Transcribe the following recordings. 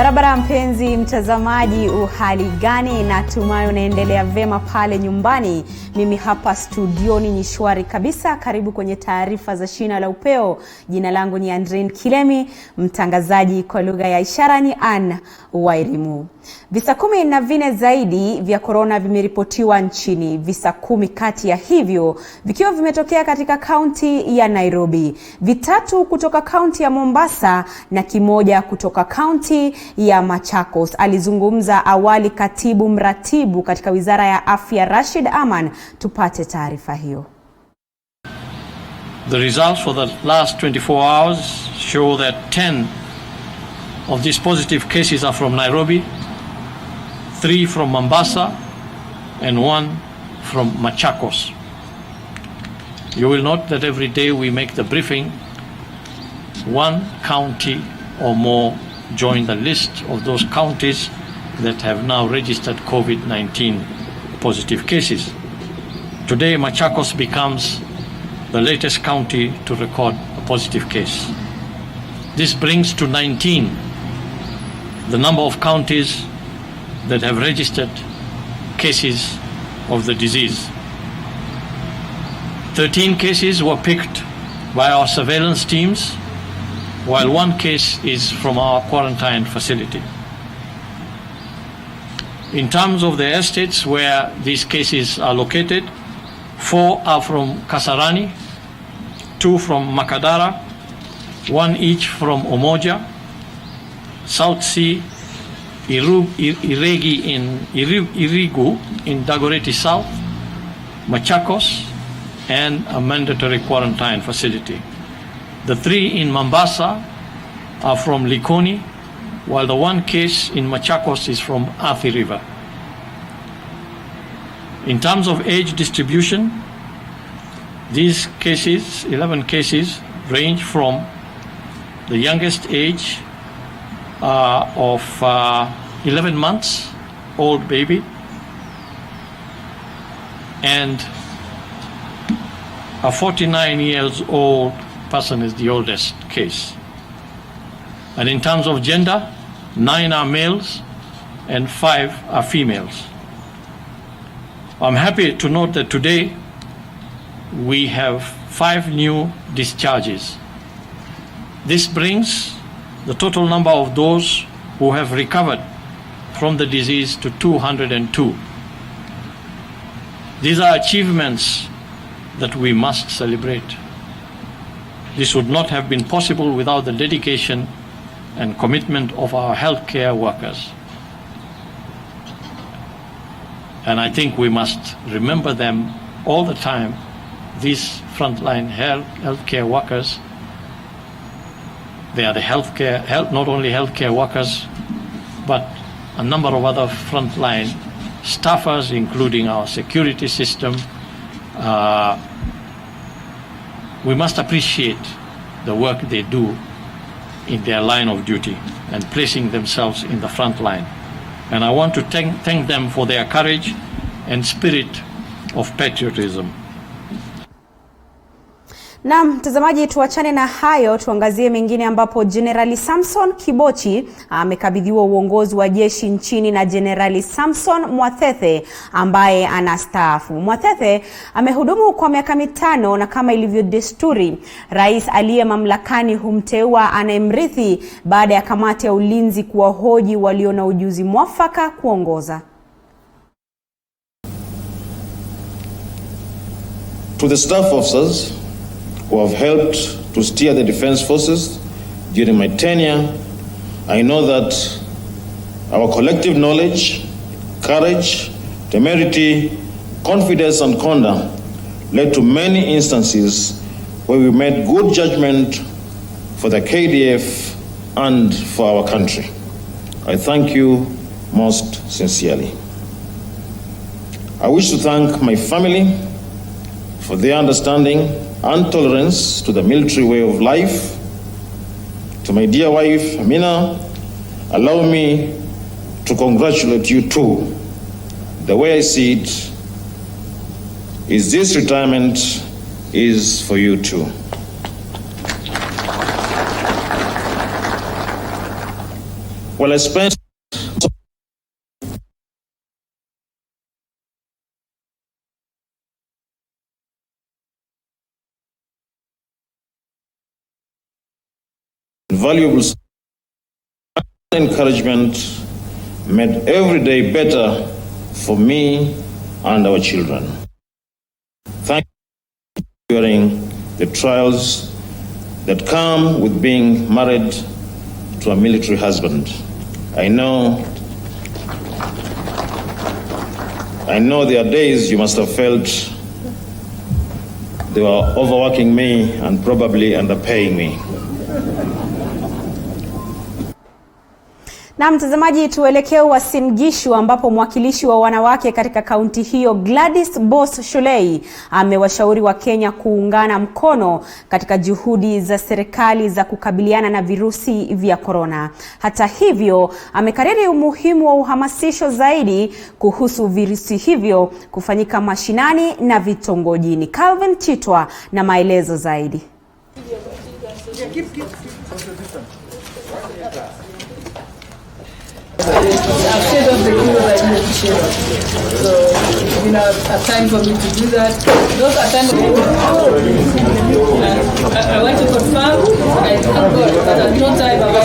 Barabara mpenzi mtazamaji, uhali gani? Natumai unaendelea vema pale nyumbani. Mimi hapa studioni ni shwari kabisa. Karibu kwenye taarifa za Shina La Upeo. Jina langu ni Andrine Kilemi, mtangazaji kwa lugha ya ishara ni Ann Wairimu. Visa 14 zaidi vya corona vimeripotiwa nchini. Visa 10 kati ya hivyo vikiwa vimetokea katika kaunti ya Nairobi, 3 kutoka kaunti ya Mombasa na kimoja kutoka kaunti ya Machakos. Alizungumza awali katibu mratibu katika Wizara ya Afya Rashid Aman. Tupate taarifa hiyo. The results for the last 24 hours show that 10 of these positive cases are from Nairobi, 3 from Mombasa, and 1 from Machakos. You will note that every day we make the briefing, 1 county or more join the list of those counties that have now registered COVID-19 positive cases. Today, Machakos becomes the latest county to record a positive case. This brings to 19 the number of counties that have registered cases of the disease. 13 cases were picked by our surveillance teams, while 1 case is from our quarantine facility. In terms of the estates where these cases are located, 4 are from Kasarani, 2 from Makadara, 1 each from Umoja, South Sea, Irigu in Dagoretti South, Machakos, and a mandatory quarantine facility. The 3 in Mombasa are from Likoni, while the 1 case in Machakos is from Athi River. In terms of age distribution, these cases, 11 cases, range from the youngest age of 11 months old baby, and a 49 years old person is the oldest case. And in terms of gender, 9 are males and 5 are females. I'm happy to note that today we have 5 new discharges. This brings the total number of those who have recovered from the disease to 202. These are achievements that we must celebrate. This would not have been possible without the dedication and commitment of our healthcare workers. And I think we must remember them all the time. These frontline healthcare workers, they are the not only healthcare workers, but a number of other frontline staffers, including our security system. We must appreciate the work they do in their line of duty and placing themselves in the front line. And I want to thank them for their courage and spirit of patriotism. Na mtazamaji, tuachane na hayo, tuangazie mengine ambapo Generali Samson Kibochi amekabidhiwa uongozi wa jeshi nchini na Generali Samson Mwathethe ambaye anastaafu. Mwathethe amehudumu kwa miaka 5 na kama ilivyo desturi, rais aliye mamlakani humteua anayemrithi baada ya kamati ya ulinzi kuwahoji walio na ujuzi mwafaka kuongoza. To the staff officers who have helped to steer the defense forces during my tenure, I know that our collective knowledge, courage, temerity, confidence, and conduct led to many instances where we made good judgment for the KDF and for our country. I thank you most sincerely. I wish to thank my family for their understanding and tolerance to the military way of life. To my dear wife, Amina, allow me to congratulate you too. The way I see it is this retirement is for you too. Well, I spent valuable encouragement made every day better for me and our children. Thank you for during the trials that come with being married to a military husband. I know there are days you must have felt they were overworking me and probably underpaying me. Na mtazamaji, tuelekee Uasin Gishu ambapo mwakilishi wa wanawake katika kaunti hiyo Gladys Boss Sholei amewashauri wa Kenya kuungana mkono katika juhudi za serikali za kukabiliana na virusi vya corona. Hata hivyo, amekariri umuhimu wa uhamasisho zaidi kuhusu virusi hivyo kufanyika mashinani na vitongojini. Calvin Chitwa na maelezo zaidi. I've stayed off the queue that I need to share off. So it's been a time for me to do that. Those are times I want to confirm, I thank God that at no time have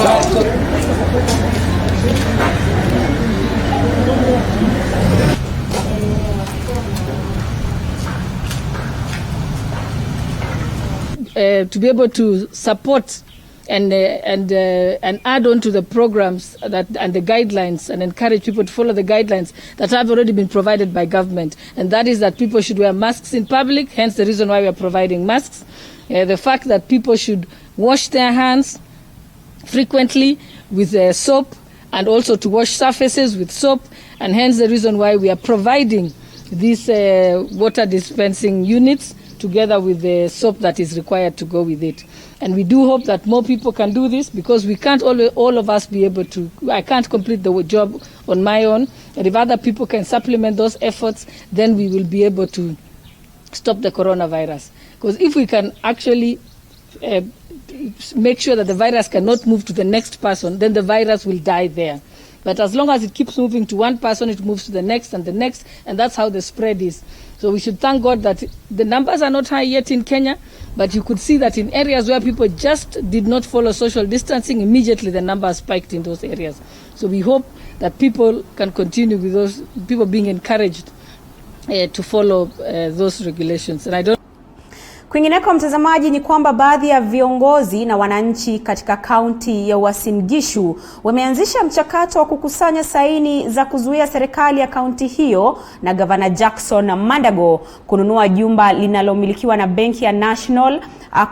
I had to be able to support and add on to the programs that and the guidelines and encourage people to follow the guidelines that have already been provided by government, and that is that people should wear masks in public, hence the reason why we are providing masks. The fact that people should wash their hands frequently with soap, and also to wash surfaces with soap, and hence the reason why we are providing these water dispensing units together with the soap that is required to go with it. And we do hope that more people can do this, because we can't all of us be able to, I can't complete the job on my own. And if other people can supplement those efforts, then we will be able to stop the coronavirus. Because if we can actually make sure that the virus cannot move to the next person, then the virus will die there. But as long as it keeps moving to one person, it moves to the next, and that's how the spread is. So we should thank God that the numbers are not high yet in Kenya, but you could see that in areas where people just did not follow social distancing, immediately the numbers spiked in those areas. So we hope that people can continue with those, people being encouraged to follow those regulations. And I don't. Kwingineko mtazamaji, ni kwamba baadhi ya viongozi na wananchi katika kaunti ya Uasin Gishu wameanzisha mchakato wa kukusanya saini za kuzuia serikali ya kaunti hiyo na Gavana Jackson Mandago kununua jumba linalomilikiwa na benki ya National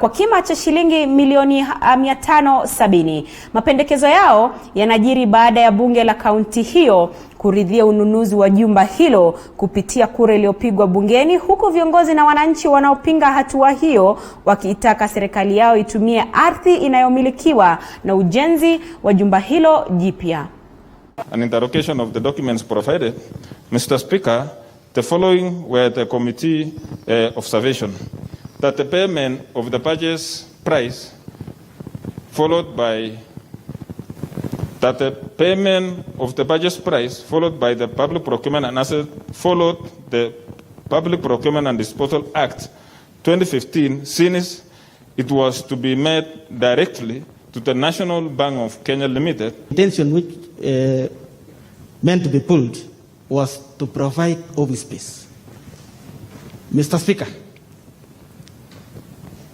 kwa kima cha shilingi milioni 570. Mapendekezo yao yanajiri baada ya bunge la kaunti hiyo kuridhia ununuzi wa jumba hilo kupitia kura iliyopigwa bungeni, huku viongozi na wananchi wanaopinga hatua hiyo wakiitaka serikali yao itumie ardhi inayomilikiwa na ujenzi wa jumba hilo jipya. An interrogation of the documents provided, Mr. Speaker, the following were the committee observation: that the payment of the purchase price followed by the Public Procurement and Asset followed the Public Procurement and Disposal Act 2015, since it was to be made directly to the National Bank of Kenya Limited. The intention which meant to be pulled was to provide office space. Mr. Speaker,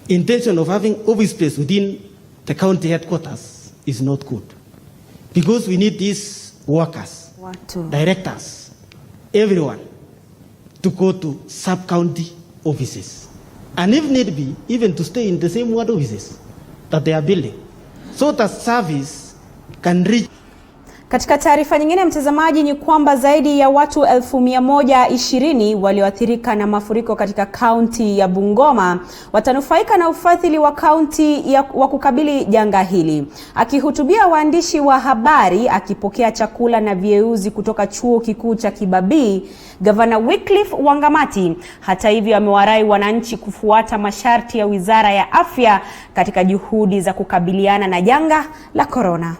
intention of having office space within the county headquarters is not good, because we need these workers, directors, everyone to go to sub-county offices, and if need be, even to stay in the same ward offices that they are building, so that service can reach. Katika taarifa nyingine mtazamaji, ni kwamba zaidi ya watu 1120 walioathirika na mafuriko katika kaunti ya Bungoma watanufaika na ufadhili wa kaunti wa kukabili janga hili. Akihutubia waandishi wa habari akipokea chakula na vyeuzi kutoka chuo kikuu cha Kibabii, Gavana Wycliffe Wangamati hata hivyo amewarai wananchi kufuata masharti ya Wizara ya Afya katika juhudi za kukabiliana na janga la corona.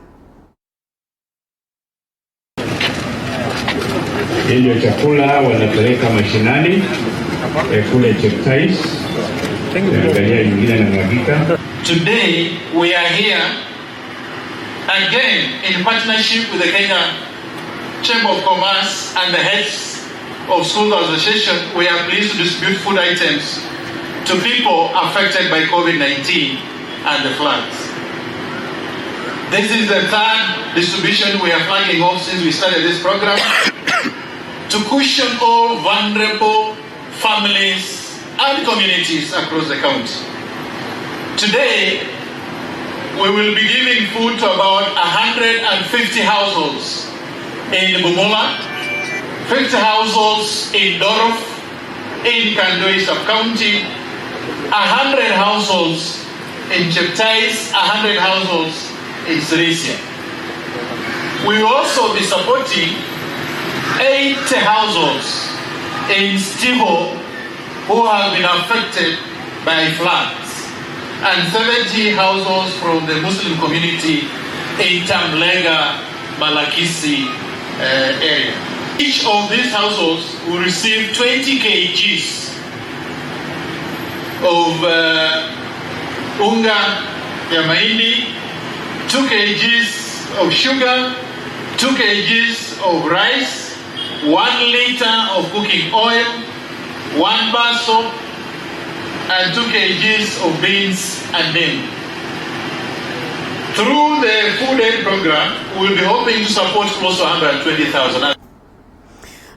Ndio chakula wanapeleka mashinani kule Cheptais. Angalia nyingine na mwagika. Today we are here again in partnership with the Kenya Chamber of Commerce and the heads of school association. We are pleased to distribute food items to people affected by COVID-19 and the floods. This is the third distribution we are flagging off since we started this program to cushion all vulnerable families and communities across the county. Today, we will be giving food to about 150 households in Bumula, 50 households in Dorof, in Kandoi sub-county, 100 households in Cheptais, 100 households in Sirisia. We will also be supporting 80 households in Stivo who have been affected by floods, and 70 households from the Muslim community in Tamlega, Malakisi area. Each of these households will receive 20 kgs of unga ya mahindi, 2 kgs of sugar, 2 kgs of rice, 1 liter of cooking oil, 1 bar soap, and 2 kgs of beans and neem. Through the food aid program, we'll be hoping to support close to 120,000.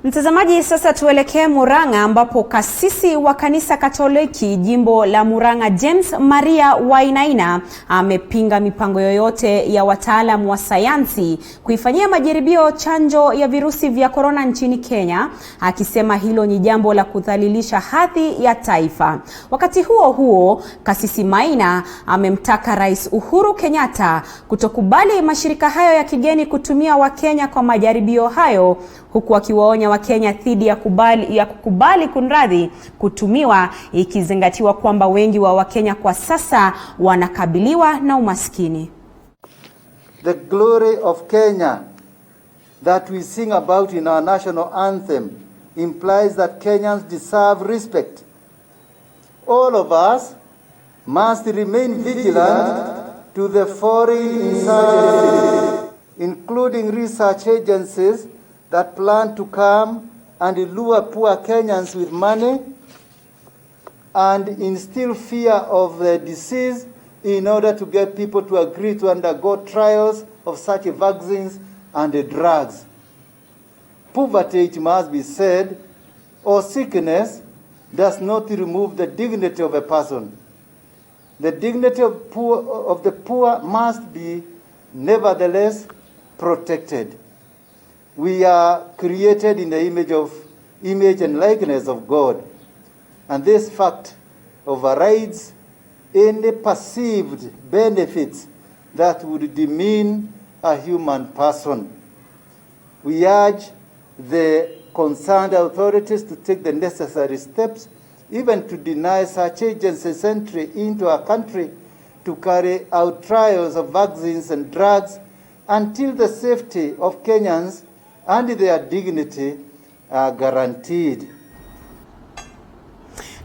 Mtazamaji, sasa tuelekee Murang'a ambapo kasisi wa kanisa Katoliki jimbo la Murang'a James Maria Wainaina amepinga mipango yoyote ya wataalamu wa sayansi kuifanyia majaribio chanjo ya virusi vya korona nchini Kenya, akisema hilo ni jambo la kudhalilisha hadhi ya taifa. Wakati huo huo, kasisi Maina amemtaka Rais Uhuru Kenyatta kutokubali mashirika hayo ya kigeni kutumia Wakenya kwa majaribio hayo, huku akiwaonya Wakenya dhidi ya kukubali kunradhi kutumiwa, ikizingatiwa kwamba wengi wa Wakenya kwa sasa wanakabiliwa na umaskini. The glory of Kenya that we sing about in our national anthem implies that Kenyans deserve respect. All of us must remain vigilant to the foreign insurgency, including research agencies that plan to come and lure poor Kenyans with money and instill fear of the disease in order to get people to agree to undergo trials of such vaccines and drugs. Poverty, it must be said, or sickness does not remove the dignity of a person. The dignity of the poor must be nevertheless protected. We are created in the image and likeness of God, and this fact overrides any perceived benefits that would demean a human person. We urge the concerned authorities to take the necessary steps, even to deny such agencies entry into our country to carry out trials of vaccines and drugs until the safety of Kenyans and their dignity are guaranteed.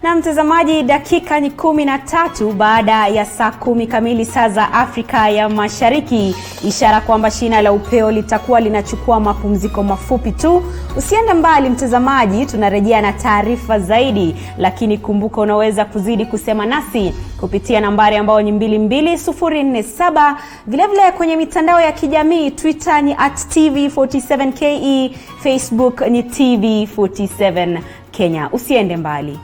Na mtazamaji, dakika ni 13 baada ya saa 10 kamili saa za Afrika ya Mashariki, ishara kwamba Shina la Upeo litakuwa linachukua mapumziko mafupi tu. Usiende mbali mtazamaji, tunarejea na taarifa zaidi, lakini kumbuka unaweza kuzidi kusema nasi kupitia nambari ambayo ni 22047, vilevile kwenye mitandao ya kijamii. Twitter ni @TV47KE, Facebook ni TV47 Kenya. Usiende mbali.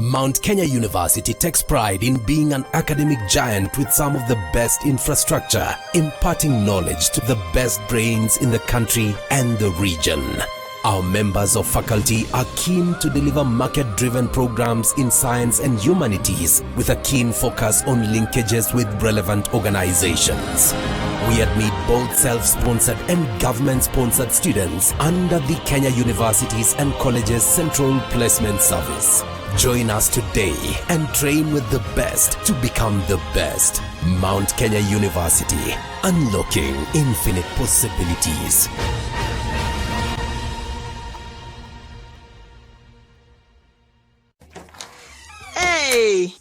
Mount Kenya University takes pride in being an academic giant with some of the best infrastructure, imparting knowledge to the best brains in the country and the region. Our members of faculty are keen to deliver market-driven programs in science and humanities with a keen focus on linkages with relevant organizations. We admit both self-sponsored and government-sponsored students under the Kenya Universities and Colleges Central Placement Service. Join us today and train with the best to become the best. Mount Kenya University, unlocking infinite possibilities. Hey,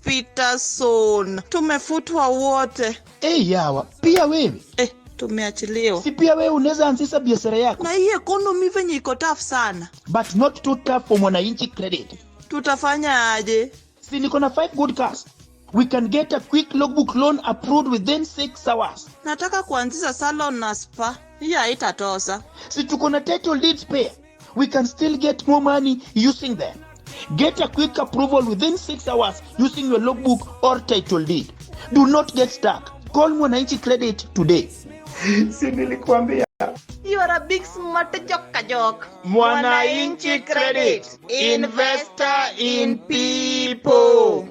Peterson, tumefutwa wote. Yawa, pia wewe? Tumeachiliwa. Si pia wewe unaweza anzisha biashara yako? Na hii economy venye iko tough sana. But not too tough for mwananchi credit. Tutafanya aje? Si niko na 5 good cars. We can get a quick logbook loan approved within 6 hours. Nataka kuanzisha salon na spa. Hii haitatosa. Si tuko na title deeds pay. We can still get more money using them. Get a quick approval within 6 hours using your logbook or title deed. Do not get stuck. Call Mwananchi Credit today. Si nilikwambia. You are a big smart joke. Mwananchi Credit. Investor in people.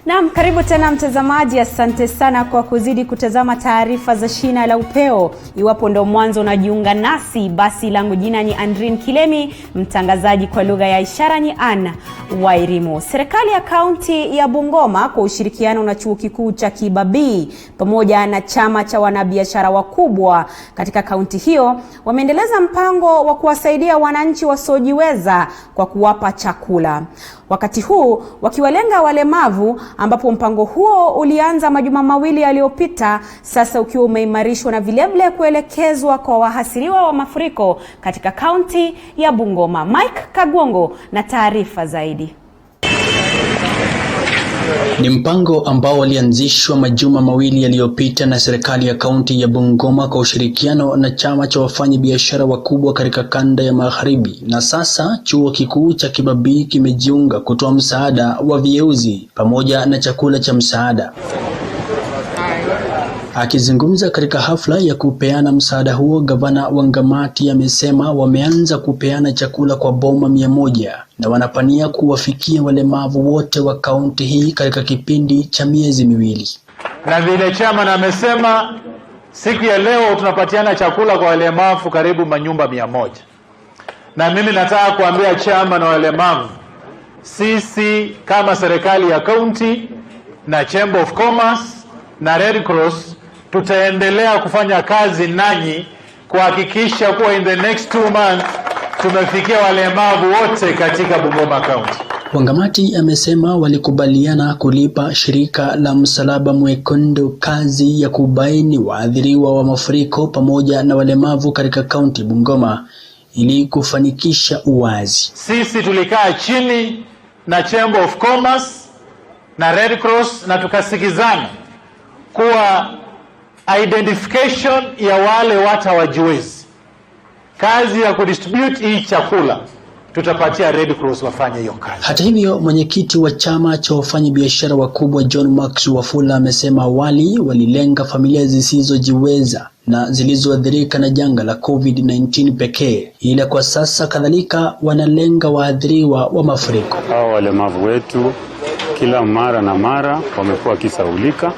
Naam, karibu tena mtazamaji, asante sana kwa kuzidi kutazama taarifa za Shina la Upeo. Iwapo ndo mwanzo unajiunga nasi, basi langu jina ni Andrin Kilemi, mtangazaji kwa lugha ya ishara ni Anna Wairimu. Serikali ya kaunti ya Bungoma kwa ushirikiano na chuo kikuu cha Kibabii pamoja na chama cha wanabiashara wakubwa katika kaunti hiyo wameendeleza mpango wa kuwasaidia wananchi wasiojiweza kwa kuwapa chakula. Wakati huu wakiwalenga walemavu, ambapo mpango huo ulianza majuma mawili yaliyopita, sasa ukiwa umeimarishwa na vilevile kuelekezwa kwa wahasiriwa wa mafuriko katika kaunti ya Bungoma. Mike Kagwongo na taarifa zaidi. Ni mpango ambao ulianzishwa majuma mawili yaliyopita na serikali ya kaunti ya Bungoma kwa ushirikiano na chama cha wafanyabiashara wakubwa katika kanda ya Magharibi, na sasa chuo kikuu cha Kibabii kimejiunga kutoa msaada wa vieuzi pamoja na chakula cha msaada. Akizungumza katika hafla ya kupeana msaada huo, gavana wa Ngamati amesema wameanza kupeana chakula kwa boma 100 na wanapania kuwafikia walemavu wote wa kaunti hii katika kipindi cha miezi 2. Na vile chama amesema siku ya leo tunapatiana chakula kwa walemavu karibu manyumba 100. Na mimi nataka kuambia chama na walemavu, sisi kama serikali ya kaunti na Chamber of Commerce na Red Cross tutaendelea kufanya kazi nanyi kuhakikisha kuwa in the next 2 months tumefikia walemavu wote katika Bungoma County. Wangamati amesema walikubaliana kulipa shirika la Msalaba Mwekundu kazi ya kubaini waathiriwa wa mafuriko pamoja na walemavu katika kaunti Bungoma ili kufanikisha uwazi. Sisi tulikaa chini na Chamber of Commerce na Red Cross na tukasikizana kuwa identification ya wale watu hawajiwezi, kazi ya kudistribute hii chakula tutapatia Red Cross wafanye hiyo kazi. Hata hivyo, mwenyekiti wa chama cha wafanyabiashara wakubwa John Max Wafula amesema awali walilenga familia zisizojiweza na zilizoathirika na janga la COVID-19 pekee, ila kwa sasa kadhalika wanalenga waathiriwa wa mafuriko. Hao walemavu wetu kila mara na mara wamekuwa kisaulika,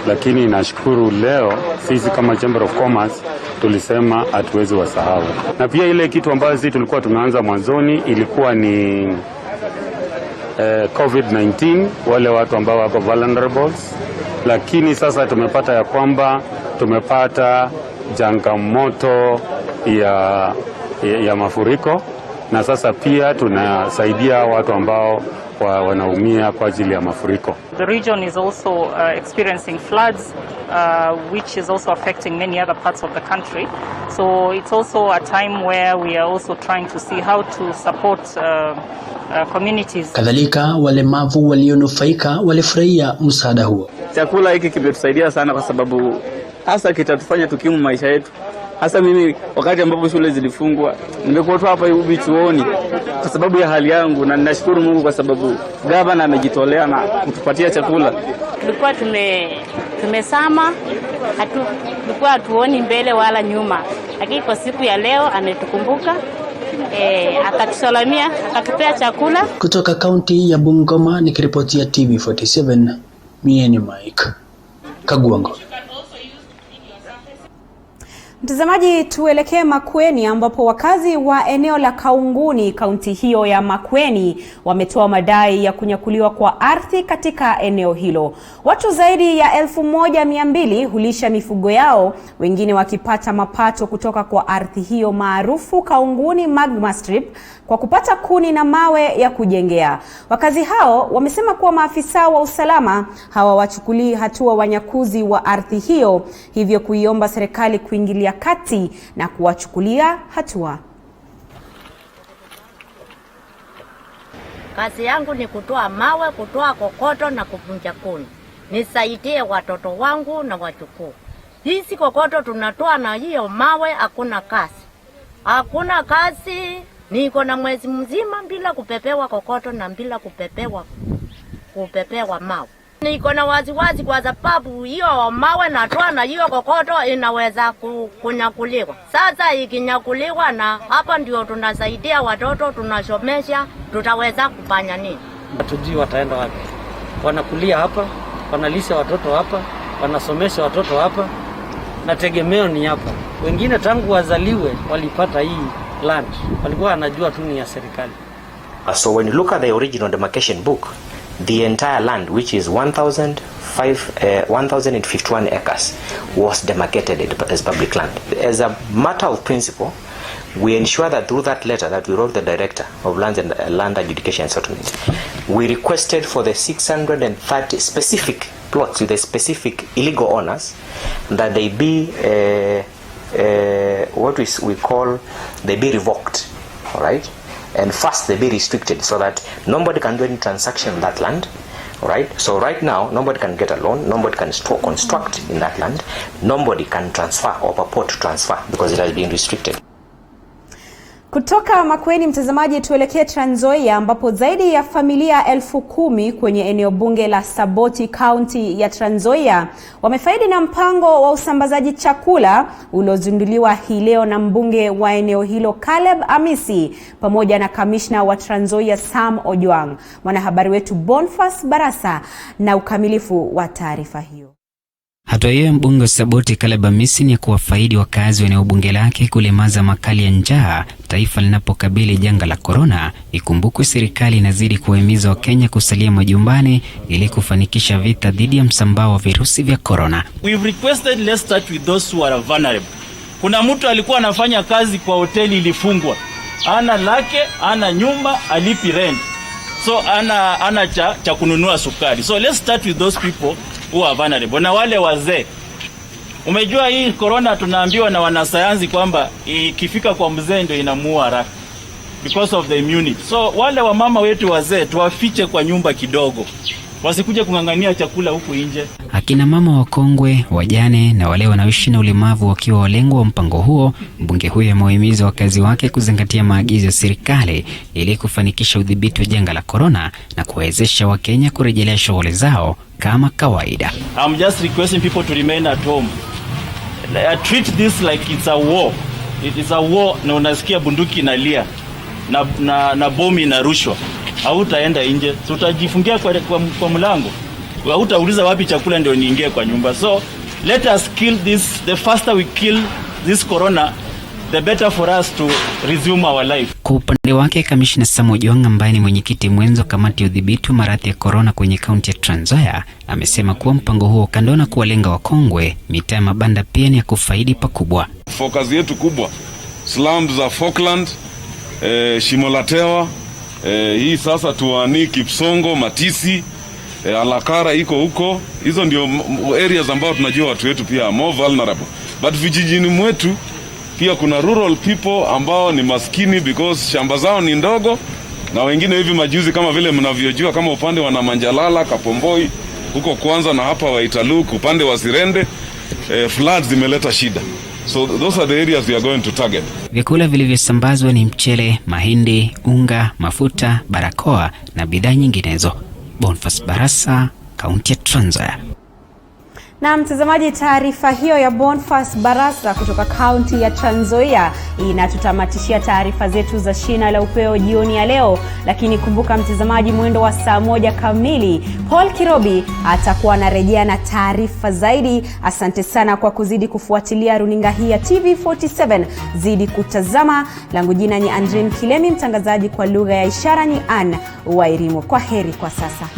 lakini nashukuru leo sisi kama Chamber of Commerce tulisema hatuwezi wasahau. Na pia ile kitu ambayo sisi tulikuwa tumeanza mwanzoni ilikuwa ni COVID-19, wale watu ambao wako vulnerables, lakini sasa tumepata ya kwamba tumepata changamoto ya mafuriko na sasa pia tunasaidia watu ambao wanaumia kwa ajili ya mafuriko. The region is also experiencing floods, which is also affecting many other parts of the country. So it's also a time where we are also trying to see how to support communities. Kadhalika walemavu walionufaika walifurahia msaada huo. Chakula hiki kimetusaidia sana kwa sababu hasa kitatufanya tukimu maisha yetu. Hasa mimi wakati ambapo shule zilifungwa nimekuwa tu hapa hivi chuoni kwa sababu ya hali yangu, na ninashukuru Mungu kwa sababu gavana amejitolea na kutupatia chakula. Tulikuwa tumesama, tulikuwa hatuoni mbele wala nyuma, lakini kwa siku ya leo ametukumbuka, akatusalamia, akatupea chakula. Kutoka kaunti ya Bungoma nikiripotia TV47, mimi ni Mike Kagwango. Mtazamaji, tuelekee Makueni ambapo wakazi wa eneo la Kaunguni, kaunti hiyo ya Makueni, wametoa madai ya kunyakuliwa kwa ardhi katika eneo hilo. Watu zaidi ya 1200 hulisha mifugo yao, wengine wakipata mapato kutoka kwa ardhi hiyo maarufu Kaunguni Magma Strip kwa kupata kuni na mawe ya kujengea. Wakazi hao wamesema kuwa maafisa wa usalama hawawachukulii hatua wanyakuzi wa ardhi hiyo, hivyo kuiomba serikali kuingilia kati na kuwachukulia hatua. Kazi yangu ni kutoa mawe, kutoa kokoto na kuvunja kuni. Nisaidie watoto wangu na wajukuu. Hizi kokoto tunatoa na hiyo mawe, hakuna kazi. Hakuna kazi. Niko na mwezi mzima bila kupepewa kokoto na bila kupepewa mawe. Niko na waziwazi kwa sababu hiyo mawe natoa na hiyo kokoto inaweza kunyakuliwa. Sasa ikinyakuliwa, na hapa ndio tunasaidia watoto, tunashomesha, tutaweza kufanya nini? Hatujui wataenda wapi. Wanakulia hapa, wanalisha watoto hapa, wanasomesha watoto hapa, na tegemeo ni hapa. Wengine tangu wazaliwe walipata hii land, walikuwa wanajua tu ni ya serikali. So when you look at the original demarcation book, the entire land, which is 1,051 acres, was demarcated as public land. As a matter of principle, we ensure that through that letter that we wrote the Director of Lands and Land Adjudication and Settlement, we requested for the 630 specific plots with the specific illegal owners that they be what we call, they be revoked, all right? And first they be restricted so that nobody can do any transaction on that land, all right? So right now, nobody can get a loan, nobody can construct in that land, nobody can transfer or purport to transfer because it has been restricted. Kutoka Makueni, mtazamaji, tuelekee Trans Nzoia ambapo zaidi ya familia 10,000 kwenye eneo bunge la Saboti, kaunti ya Trans Nzoia, wamefaidi na mpango wa usambazaji chakula uliozinduliwa hii leo na mbunge wa eneo hilo Caleb Amisi pamoja na kamishna wa Trans Nzoia Sam Ojwang. Mwanahabari wetu Bonfas Barasa na ukamilifu wa taarifa hiyo. Hatua hiyo mbunge wa Saboti Caleb Amisi ni kuwafaidi wakazi wa eneo bunge lake kulemaza makali ya njaa taifa linapokabili janga la corona. Ikumbukwe serikali inazidi kuwahimiza Wakenya kusalia majumbani ili kufanikisha vita dhidi ya msambao wa virusi vya corona. We've requested let's start with those who are vulnerable. Kuna mtu alikuwa anafanya kazi kwa hoteli ilifungwa. Ana lake, ana nyumba, alipi rent. So ana cha kununua sukari. So let's start with those people who are vulnerable. Na wale wazee. Umejua hii corona tunaambiwa na wanasayansi kwamba ikifika kwa mzee ndio inamuua haraka because of the immunity. So wale wa mama wetu wazee tuwafiche kwa nyumba kidogo, wasikuje kungangania chakula huku nje. Akina mama wakongwe, wajane na wale wanaoishi na ulemavu wakiwa walengwa wa mpango huo, mbunge huyo amewahimiza wakazi wake kuzingatia maagizo ya serikali ili kufanikisha udhibiti wa janga la corona na kuwezesha Wakenya kurejelea shughuli zao kama kawaida. I'm just requesting people to remain at home. Treat this like it's a war. It is a war, na unasikia bunduki inalia na bomu inarushwa. Hautaenda nje, so utajifungia kwa mlango. Hautauliza wapi chakula ndio niingie kwa nyumba. So let us kill this. The faster we kill this corona, the better for us to resume our life. Kwa upande wake kamishna Sam Ojwang ambaye ni mwenyekiti mwenzo kamati ya udhibiti wa maradhi ya corona kwenye kaunti ya Trans Nzoia amesema kuwa mpango huo kando na kuwalenga wakongwe, mitaa ya mabanda pia ni ya kufaidi pakubwa. Focus yetu kubwa slums za Falkland, Shina La Upeo, hii sasa Tuani, Kipsongo, Matisi, Alakara iko huko. Hizo ndio areas ambao tunajua watu wetu pia more vulnerable. But vijijini mwetu pia kuna rural people ambao ni maskini because shamba zao ni ndogo, na wengine hivi majuzi kama vile mnavyojua kama upande wa Namanjalala, Kapomboi huko kwanza na hapa Waitaluk upande wa Sirende, floods zimeleta shida. So those are the areas we are going to target. Vyakula vilivyosambazwa ni mchele, mahindi, unga, mafuta, barakoa na bidhaa nyinginezo. Boniface Barasa, kaunti ya Trans Nzoia. Na mtazamaji, taarifa hiyo ya Boniface Barasa kutoka kaunti ya Trans Nzoia inatutamatishia taarifa zetu za Shina La Upeo jioni ya leo. Lakini kumbuka mtazamaji, mwendo wa saa 1 kamili Paul Kirobi atakuwa anarejea na taarifa zaidi. Asante sana kwa kuzidi kufuatilia runinga hii ya TV47. Zidi kutazama. Langu jina ni Andrin Kilemi, mtangazaji kwa lugha ya ishara ni Ann Wairimo. Kwa heri kwa sasa.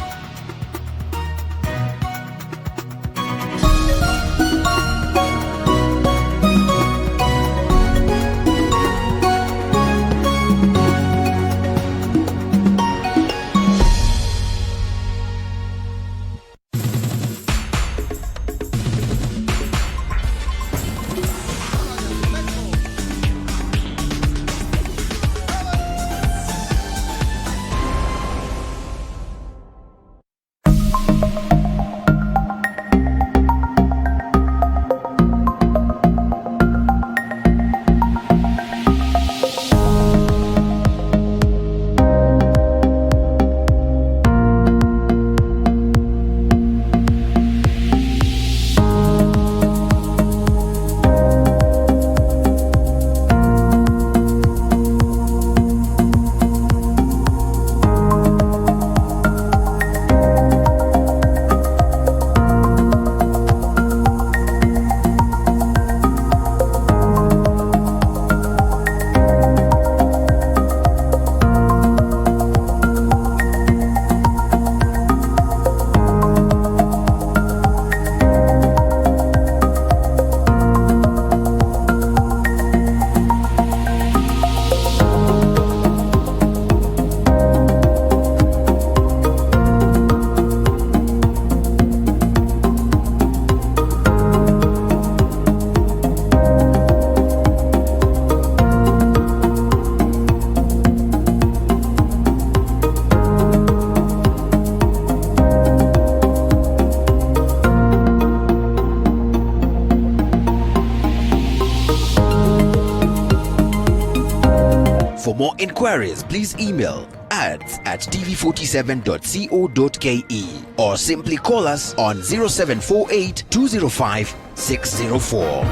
For more inquiries, please email ads@tv47.co.ke or simply call us on 0748 205 604.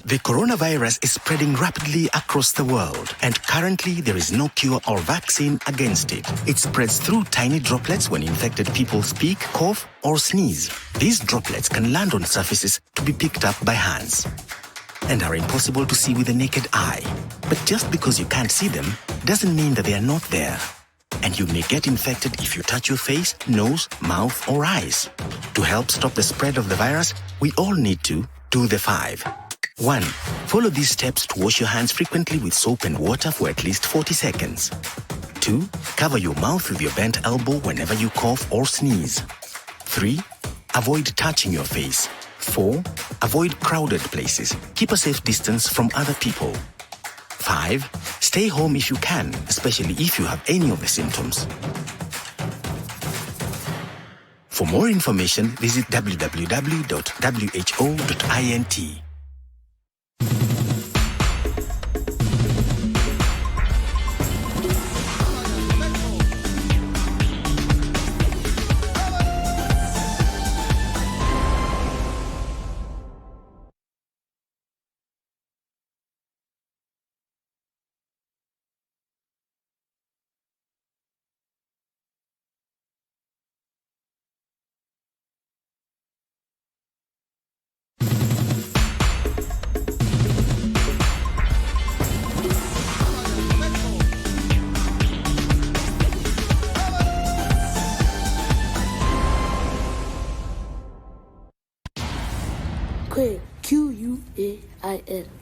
The coronavirus is spreading rapidly across the world, and currently there is no cure or vaccine against it. It spreads through tiny droplets when infected people speak, cough, or sneeze. These droplets can land on surfaces to be picked up by hands and are impossible to see with the naked eye. But just because you can't see them doesn't mean that they are not there. And you may get infected if you touch your face, nose, mouth, or eyes. To help stop the spread of the virus, we all need to do the 5. 1. Follow these steps to wash your hands frequently with soap and water for at least 40 seconds. 2. Cover your mouth with your bent elbow whenever you cough or sneeze. 3. Avoid touching your face. 4. Avoid crowded places. Keep a safe distance from other people. 5. Stay home if you can, especially if you have any of the symptoms. For more information, visit www.who.int.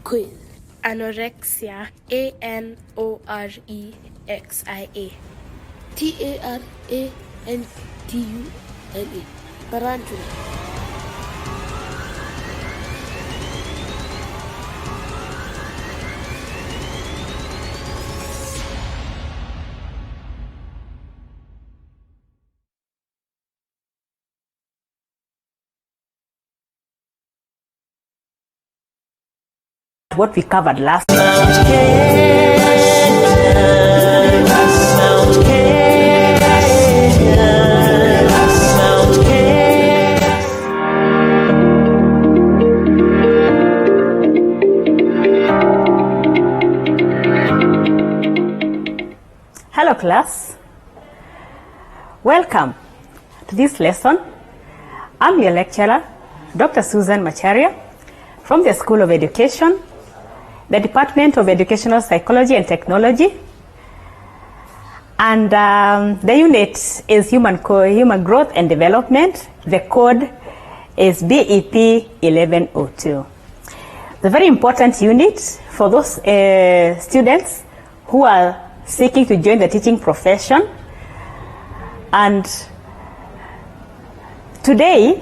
quiz. Anorexia, ANOREXIA. TARANTULA. Tarantula. What we covered last Hello class, welcome to this lesson. I'm your lecturer, Dr. Susan Macharia from the School of Education, the Department of Educational Psychology and Technology, and the unit is Human Growth and Development. The code is BEP 1102. It's a very important unit for those students who are seeking to join the teaching profession. And today,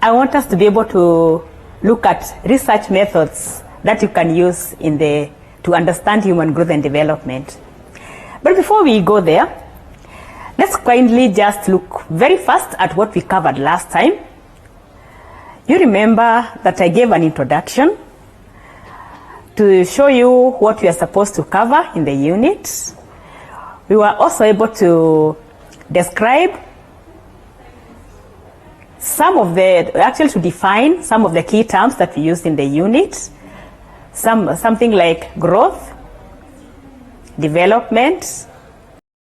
I want us to be able to look at research methods that you can use to understand human growth and development. But before we go there, let's kindly just look very fast at what we covered last time. You remember that I gave an introduction to show you what we are supposed to cover in the unit. We were also able to describe to define some of the key terms that we used in the unit. Something like growth, development,